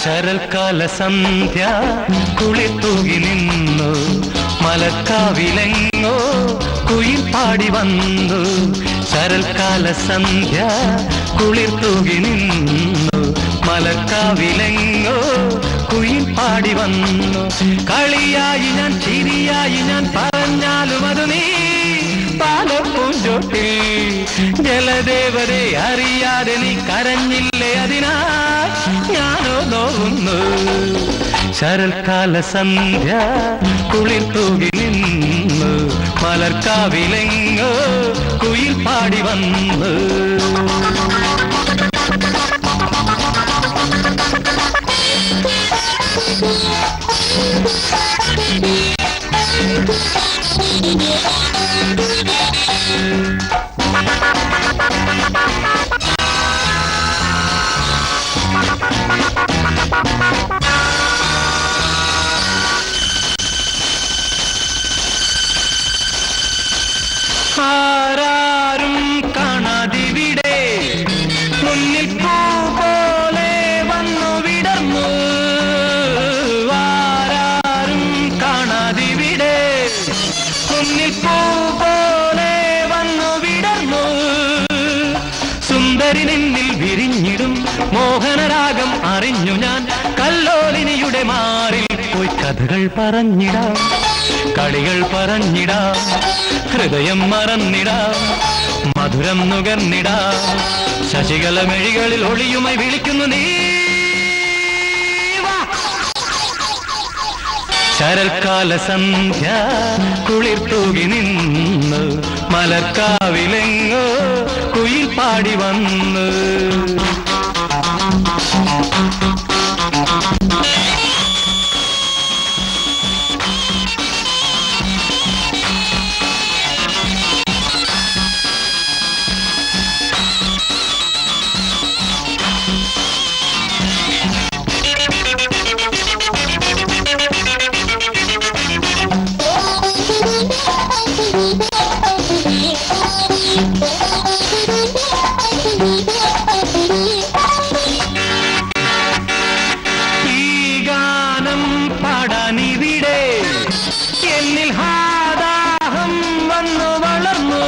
ശരൽക്കാല സന്ധ്യ കുളിത്തൂകി നിന്നു, മലക്കാവിലെങ്ങോ കുയിൽ പാടി വന്നു. ശരൽക്കാല സന്ധ്യ കുളിർത്തൂകി നിന്നു, മലക്കാവിലെങ്ങോ കുയിൽ പാടി വന്നു. കളിയായി ഞാൻ ചിരിയായി ഞാൻ പറഞ്ഞാലും അത് നീ പാലപ്പൂഞ്ചോട്ടിൽ. ജലദേവരെ അറിയാതെ നീ കരഞ്ഞില്ലേ, അതിനാൽ ഞാനോ നോവുന്നു. ശരൽക്കാല സന്ധ്യ കുളിർത്തൂകി നിന്നു, മലർക്കാവിലെങ്ങോ കുയിൽ പാടി വന്നു. ആരാരും കാണാതിവിടെ മുന്നിൽ പൂ പോലെ വന്നു വിടർന്നു. ആരാരും കാണാതിവിടെ മുന്നിൽ പൂ പോലെ വന്നു വിടർന്നു. സുന്ദരി നിന്നിൽ വിരിഞ്ഞിടും മോഹനരാഗം അറിഞ്ഞു ഞാൻ. കല്ലോലിനിയുടെ മാറിൽ പോയി കഥകൾ പറഞ്ഞിടാം, കളികൾ പറഞ്ഞിടാം, ഹൃദയം മറന്നിടാം, മധുരം നുകർന്നിടാം. ശശികല മെഴികളിൽ ഒളിയുമായി വിളിക്കുന്നു നീ. ശരൽക്കാല സന്ധ്യ കുളിർത്തൂകി നിന്നു, മലർക്കാവിലെങ്ങോ കുയിൽ പാടി വന്നു. ഈ ഗാനം പാടാനിവിടെ എന്നിൽ ഹാദാഹം വന്നു വളർന്നു.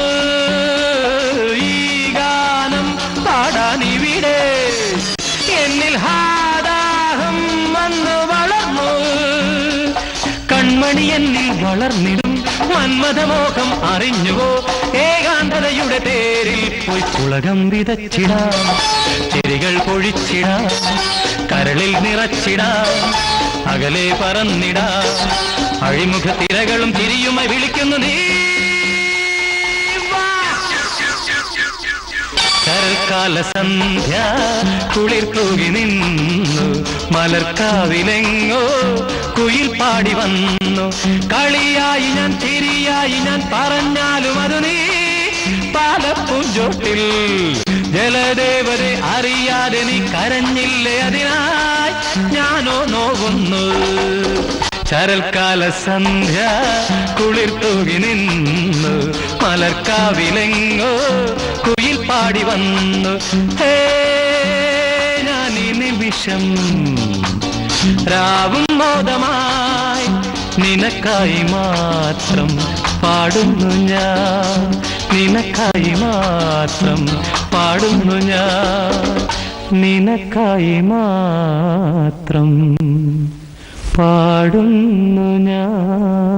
ഈ ഗാനം പാടാനിവിടെ എന്നിൽ ഹാദാഹം വന്നു വളർന്നു. കൺമണി എന്നിൽ വളർന്നിടും മന്മഥമോഹം അറിഞ്ഞുവോ. ഏകാന്തതയുടെ തേരിൽ പോയി പുളകം വിതച്ചിടാം, ചെരികൾ പൊഴിച്ചിടാം, കരളിൽ നിറച്ചിടാം, അകലെ പറന്നിടാം. അഴിമുഖ തിരകളും ചിരിയുമായി വിളിക്കുന്നു നീ. ശരൽക്കാല സന്ധ്യ കുളിർത്തൂകി നിന്നു, മലർക്കാവിലെങ്ങോ കുയിൽ പാടി വന്നു. കളിയായി ഞാൻ ചിരിയായി ഞാൻ പറഞ്ഞാലും അത് നീ പാലപ്പൂഞ്ചോട്ടിൽ. ജലദേവരെ അറിയാതെ നീ കരഞ്ഞില്ലേ, അതിനായി ഞാനോ നോവുന്നു. ശരൽക്കാല സന്ധ്യ കുളിർത്തൂകി നിന്നു, മലർക്കാവിലെങ്ങോ കുയിൽ പാടി വന്നു. ഹേ ഞാൻ ഈ നിമിഷം രാവും മോദമായി നിനക്കായി മാത്രം പാടുന്നു ഞാൻ, നിനക്കായി മാത്രം പാടുന്നു ഞാൻ, നിനക്കായി മാത്രം പാടുന്നു ഞാൻ.